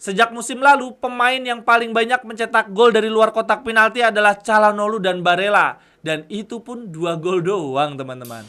Sejak musim lalu, pemain yang paling banyak mencetak gol dari luar kotak penalti adalah Calhanoglu dan Barella. Dan itu pun 2 gol doang, teman-teman.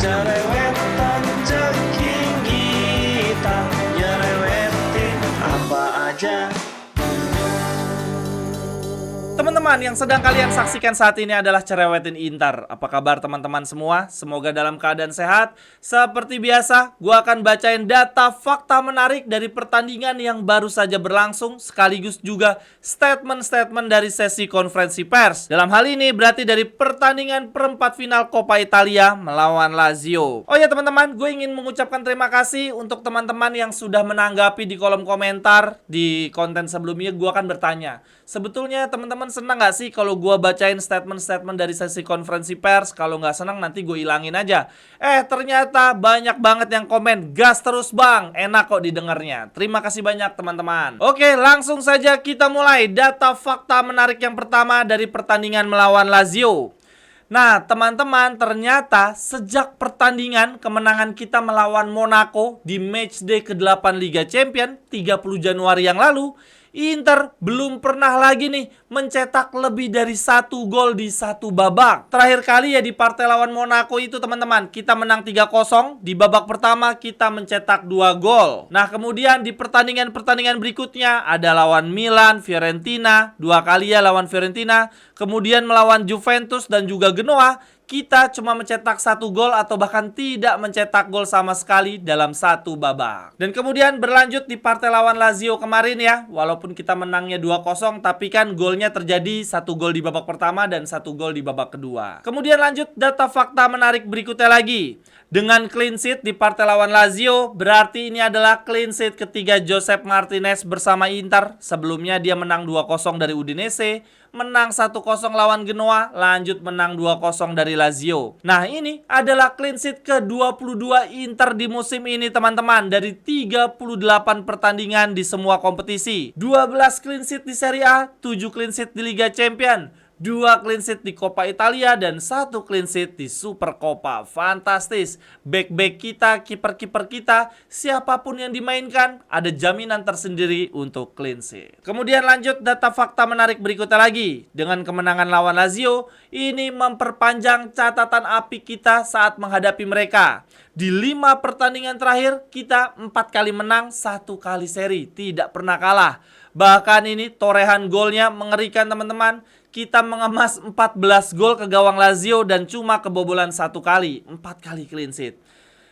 Jerewetan ceking kita, nyerewetin apa aja. Teman-teman, yang sedang kalian saksikan saat ini adalah Cerewetin Inter. Apa kabar teman-teman semua? Semoga dalam keadaan sehat. Seperti biasa, gue akan bacain data fakta menarik dari pertandingan yang baru saja berlangsung, sekaligus juga statement-statement dari sesi konferensi pers. Dalam hal ini berarti dari pertandingan perempat final Coppa Italia melawan Lazio. Oh ya teman-teman, gue ingin mengucapkan terima kasih untuk teman-teman yang sudah menanggapi di kolom komentar di konten sebelumnya. Gue akan bertanya, sebetulnya teman-teman senang gak sih kalau gue bacain statement-statement dari sesi konferensi pers? Kalau nggak senang nanti gue ilangin aja. Ternyata banyak banget yang komen, gas terus bang, enak kok didengarnya. Terima kasih banyak teman-teman. Oke, langsung saja kita mulai. Data fakta menarik yang pertama dari pertandingan melawan Lazio. Nah teman-teman, ternyata sejak pertandingan kemenangan kita melawan Monaco di matchday ke-8 Liga Champions 30 Januari yang lalu, Inter belum pernah lagi nih mencetak lebih dari 1 gol di 1 babak. Terakhir kali ya di partai lawan Monaco itu teman-teman, kita menang 3-0. Di babak pertama kita mencetak 2 gol. Nah kemudian di pertandingan-pertandingan berikutnya ada lawan Milan, Fiorentina, 2 kali ya lawan Fiorentina. Kemudian melawan Juventus dan juga Genoa, kita cuma mencetak 1 gol atau bahkan tidak mencetak gol sama sekali dalam 1 babak. Dan kemudian berlanjut di partai lawan Lazio kemarin ya, walaupun kita menangnya 2-0, tapi kan golnya terjadi 1 gol di babak pertama dan 1 gol di babak kedua. Kemudian lanjut data fakta menarik berikutnya lagi. Dengan clean sheet di partai lawan Lazio, berarti ini adalah clean sheet ketiga Josep Martinez bersama Inter. Sebelumnya dia menang 2-0 dari Udinese, menang 1-0 lawan Genoa, lanjut menang 2-0 dari Lazio. Nah ini adalah clean sheet ke-22 Inter di musim ini teman-teman, dari 38 pertandingan di semua kompetisi. 12 clean sheet di Serie A, 7 clean sheet di Liga Champions, 2 clean sheet di Coppa Italia, dan 1 clean sheet di Super Coppa. Fantastis. Back-back kita, kiper-kiper kita, siapapun yang dimainkan, ada jaminan tersendiri untuk clean sheet. Kemudian lanjut data fakta menarik berikutnya lagi. Dengan kemenangan lawan Lazio, ini memperpanjang catatan api kita saat menghadapi mereka. Di 5 pertandingan terakhir, kita 4 kali menang, 1 kali seri. Tidak pernah kalah. Bahkan ini torehan golnya mengerikan teman-teman. Kita mengemas 14 gol ke gawang Lazio dan cuma kebobolan 1 kali. 4 kali clean sheet.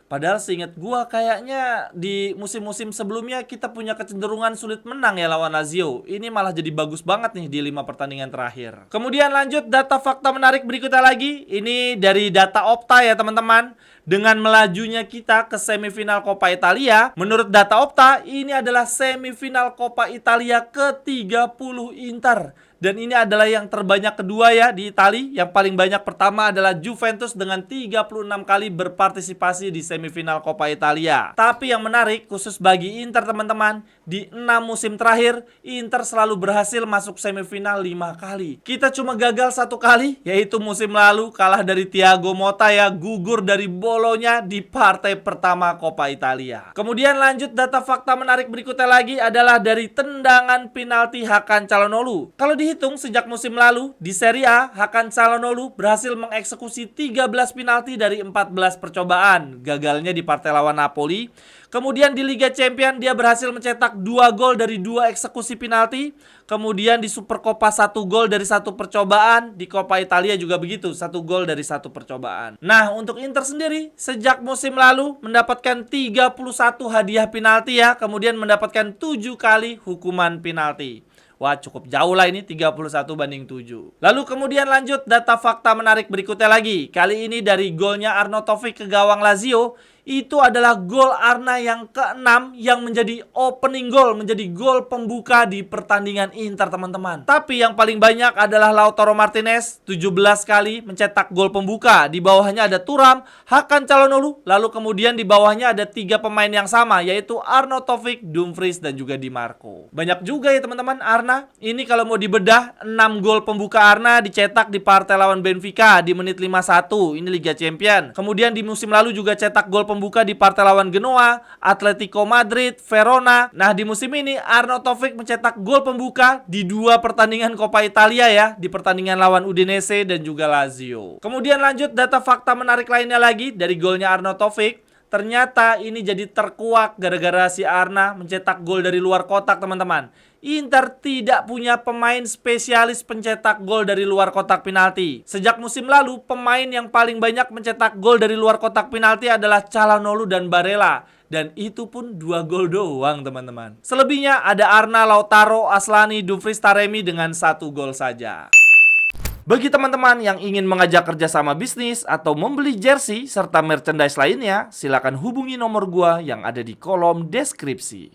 Padahal seingat gua kayaknya di musim-musim sebelumnya kita punya kecenderungan sulit menang ya lawan Lazio. Ini malah jadi bagus banget nih di 5 pertandingan terakhir. Kemudian lanjut data fakta menarik berikutnya lagi. Ini dari data Opta ya teman-teman. Dengan melajunya kita ke semifinal Coppa Italia, menurut data Opta ini adalah semifinal Coppa Italia ke-30 Inter. Dan ini adalah yang terbanyak kedua ya di Italia. Yang paling banyak pertama adalah Juventus dengan 36 kali berpartisipasi di semifinal Coppa Italia. Tapi yang menarik khusus bagi Inter teman-teman, di 6 musim terakhir Inter selalu berhasil masuk semifinal 5 kali. Kita cuma gagal 1 kali, yaitu musim lalu kalah dari Thiago Motta ya, gugur dari Bolonya di partai pertama Coppa Italia. Kemudian lanjut data fakta menarik berikutnya lagi adalah dari tendangan penalti Hakan Calhanoglu. Kalau dihitung sejak musim lalu di Serie A, Hakan Calhanoglu berhasil mengeksekusi 13 penalti dari 14 percobaan. Gagalnya di partai lawan Napoli. Kemudian di Liga Champions dia berhasil mencetak 2 gol dari 2 eksekusi penalti. Kemudian di Super Coppa 1 gol dari 1 percobaan. Di Coppa Italia juga begitu, 1 gol dari 1 percobaan. Nah untuk Inter sendiri sejak musim lalu mendapatkan 31 hadiah penalti ya. Kemudian mendapatkan 7 kali hukuman penalti. Wah cukup jauh lah ini, 31 banding 7. Lalu kemudian lanjut data fakta menarik berikutnya lagi. Kali ini dari golnya Arnautovic ke gawang Lazio. Itu adalah gol Arna yang ke-6 yang menjadi opening goal, menjadi gol pembuka di pertandingan Inter teman-teman. Tapi yang paling banyak adalah Lautaro Martinez, 17 kali mencetak gol pembuka. Di bawahnya ada Thuram, Hakan Calhanoglu, lalu kemudian di bawahnya ada 3 pemain yang sama, yaitu Arnautovic, Dumfries, dan juga Di Marco. Banyak juga ya teman-teman Arna. Ini kalau mau dibedah, 6 gol pembuka Arna dicetak di partai lawan Benfica di menit 51. Ini Liga Champions. Kemudian di musim lalu juga cetak gol pembuka pembuka di partai lawan Genoa, Atletico Madrid, Verona. Nah, di musim ini Arnautovic mencetak gol pembuka di 2 pertandingan Coppa Italia ya, di pertandingan lawan Udinese dan juga Lazio. Kemudian lanjut data fakta menarik lainnya lagi dari golnya Arnautovic. Ternyata ini jadi terkuak gara-gara si Arna mencetak gol dari luar kotak, teman-teman. Inter tidak punya pemain spesialis pencetak gol dari luar kotak penalti. Sejak musim lalu, pemain yang paling banyak mencetak gol dari luar kotak penalti adalah Calhanoglu dan Barella. Dan itu pun 2 gol doang, teman-teman. Selebihnya ada Arna, Lautaro, Aslani, Dumfries, Taremi dengan 1 gol saja. Bagi teman-teman yang ingin mengajak kerjasama bisnis atau membeli jersey serta merchandise lainnya, silakan hubungi nomor gua yang ada di kolom deskripsi.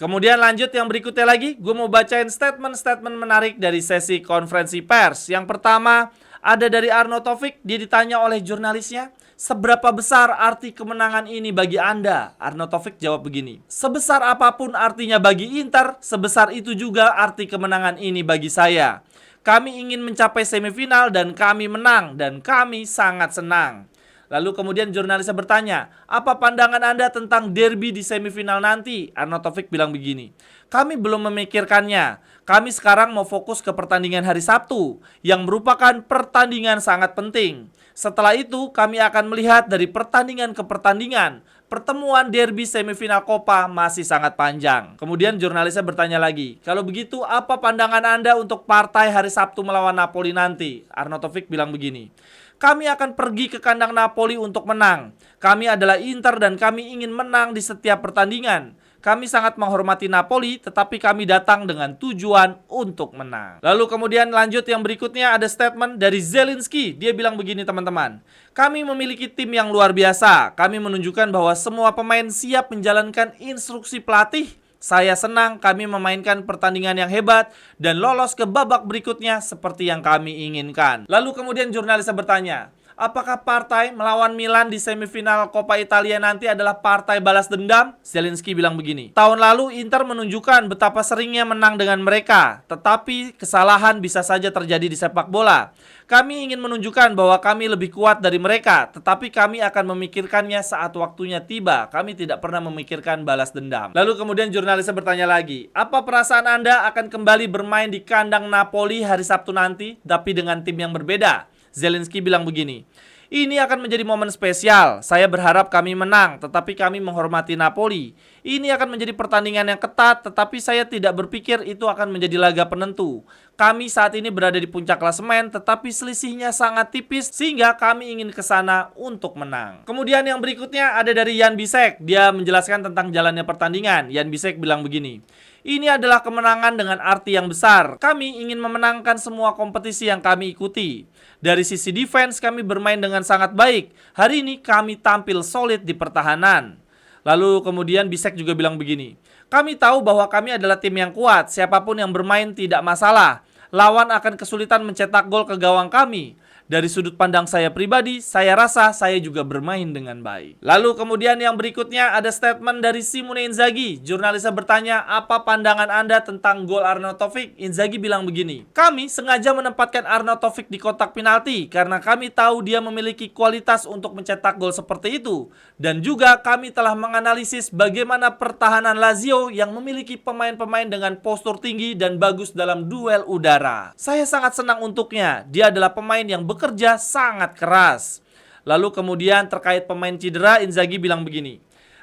Kemudian lanjut yang berikutnya lagi, gue mau bacain statement-statement menarik dari sesi konferensi pers. Yang pertama, ada dari Arnautovic, dia ditanya oleh jurnalisnya, seberapa besar arti kemenangan ini bagi Anda? Arnautovic jawab begini, sebesar apapun artinya bagi Inter, sebesar itu juga arti kemenangan ini bagi saya. Kami ingin mencapai semifinal dan kami menang dan kami sangat senang. Lalu kemudian jurnalisnya bertanya, apa pandangan Anda tentang derby di semifinal nanti? Arnautovic bilang begini, kami belum memikirkannya. Kami sekarang mau fokus ke pertandingan hari Sabtu yang merupakan pertandingan sangat penting. Setelah itu kami akan melihat dari pertandingan ke pertandingan. Pertemuan derby semifinal Coppa masih sangat panjang. Kemudian jurnalisnya bertanya lagi, kalau begitu apa pandangan Anda untuk partai hari Sabtu melawan Napoli nanti? Arnautovic bilang begini, kami akan pergi ke kandang Napoli untuk menang. Kami adalah Inter dan kami ingin menang di setiap pertandingan. Kami sangat menghormati Napoli, tetapi kami datang dengan tujuan untuk menang. Lalu kemudian lanjut yang berikutnya ada statement dari Zelinski. Dia bilang begini teman-teman. Kami memiliki tim yang luar biasa. Kami menunjukkan bahwa semua pemain siap menjalankan instruksi pelatih. Saya senang kami memainkan pertandingan yang hebat dan lolos ke babak berikutnya seperti yang kami inginkan. Lalu kemudian jurnalisnya bertanya, apakah partai melawan Milan di semifinal Coppa Italia nanti adalah partai balas dendam? Zelinski bilang begini, tahun lalu Inter menunjukkan betapa seringnya menang dengan mereka, tetapi kesalahan bisa saja terjadi di sepak bola. Kami ingin menunjukkan bahwa kami lebih kuat dari mereka, tetapi kami akan memikirkannya saat waktunya tiba. Kami tidak pernah memikirkan balas dendam. Lalu kemudian jurnalisnya bertanya lagi, apa perasaan Anda akan kembali bermain di kandang Napoli hari Sabtu nanti, tapi dengan tim yang berbeda? Zelinski bilang begini, ini akan menjadi momen spesial. Saya berharap kami menang, tetapi kami menghormati Napoli. Ini akan menjadi pertandingan yang ketat, tetapi saya tidak berpikir itu akan menjadi laga penentu. Kami saat ini berada di puncak klasemen, tetapi selisihnya sangat tipis, sehingga kami ingin ke sana untuk menang. Kemudian yang berikutnya ada dari Jan Bisek. Dia menjelaskan tentang jalannya pertandingan. Jan Bisek bilang begini, ini adalah kemenangan dengan arti yang besar. Kami ingin memenangkan semua kompetisi yang kami ikuti. Dari sisi defense kami bermain dengan sangat baik. Hari ini kami tampil solid di pertahanan. Lalu kemudian Bisek juga bilang begini, kami tahu bahwa kami adalah tim yang kuat. Siapapun yang bermain tidak masalah. Lawan akan kesulitan mencetak gol ke gawang kami. Dari sudut pandang saya pribadi, saya rasa saya juga bermain dengan baik. Lalu kemudian yang berikutnya ada statement dari Simone Inzaghi. Jurnalisnya bertanya, apa pandangan Anda tentang gol Arnautovic? Inzaghi bilang begini, kami sengaja menempatkan Arnautovic di kotak penalti karena kami tahu dia memiliki kualitas untuk mencetak gol seperti itu. Dan juga kami telah menganalisis bagaimana pertahanan Lazio yang memiliki pemain-pemain dengan postur tinggi dan bagus dalam duel udara. Saya sangat senang untuknya. Dia adalah pemain yang bekerja sangat keras. Lalu kemudian terkait pemain cedera, Inzaghi bilang begini,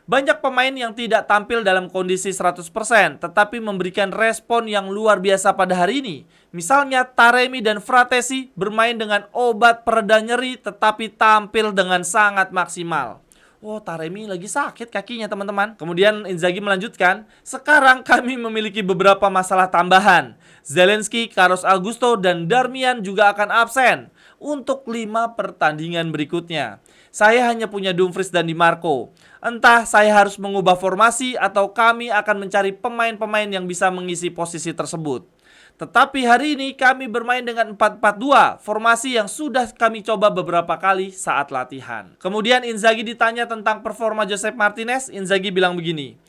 banyak pemain yang tidak tampil dalam kondisi 100%, tetapi memberikan respon yang luar biasa pada hari ini. Misalnya Taremi dan Fratesi bermain dengan obat pereda nyeri, tetapi tampil dengan sangat maksimal. Oh, Taremi lagi sakit kakinya teman-teman. Kemudian Inzaghi melanjutkan, sekarang kami memiliki beberapa masalah tambahan. Zelinski, Carlos Augusto, dan Darmian juga akan absen untuk 5 pertandingan berikutnya. Saya hanya punya Dumfries dan Di Marco. Entah saya harus mengubah formasi atau kami akan mencari pemain-pemain yang bisa mengisi posisi tersebut. Tetapi hari ini kami bermain dengan 4-4-2, formasi yang sudah kami coba beberapa kali saat latihan. Kemudian Inzaghi ditanya tentang performa Josep Martinez, Inzaghi bilang begini,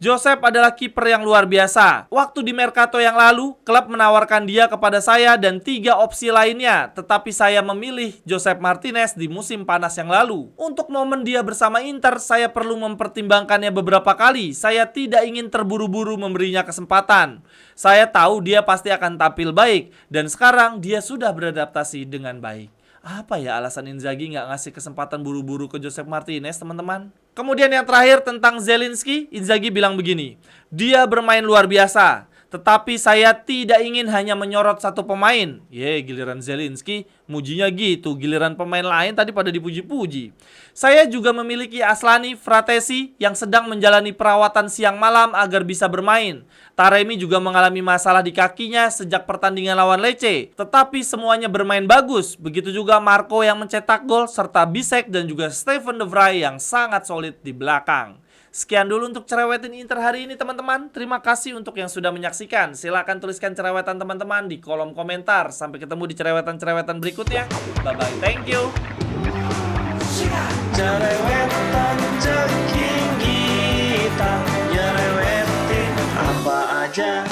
Josep adalah kiper yang luar biasa. Waktu di Mercato yang lalu, klub menawarkan dia kepada saya dan 3 opsi lainnya, tetapi saya memilih Josep Martinez di musim panas yang lalu. Untuk momen dia bersama Inter, saya perlu mempertimbangkannya beberapa kali. Saya tidak ingin terburu-buru memberinya kesempatan. Saya tahu dia pasti akan tampil baik, dan sekarang dia sudah beradaptasi dengan baik. Apa ya alasan Inzaghi nggak ngasih kesempatan buru-buru ke Josep Martinez, teman-teman? Kemudian yang terakhir tentang Zielinski, Inzaghi bilang begini, dia bermain luar biasa, tetapi saya tidak ingin hanya menyorot satu pemain. Giliran Zielinski, mujinya gitu, giliran pemain lain tadi pada dipuji-puji. Saya juga memiliki Aslani Fratesi yang sedang menjalani perawatan siang malam agar bisa bermain. Taremi juga mengalami masalah di kakinya sejak pertandingan lawan Lecce, tetapi semuanya bermain bagus. Begitu juga Marco yang mencetak gol, serta Bisek dan juga Steven De Vrij yang sangat solid di belakang. Sekian dulu untuk cerewetin Inter hari ini, teman-teman. Terima kasih untuk yang sudah menyaksikan. Silahkan tuliskan cerewetan teman-teman di kolom komentar. Sampai ketemu di cerewetan-cerewetan berikutnya. Bye-bye, thank you. Cerewetan ceking kita, nyerewetin apa aja.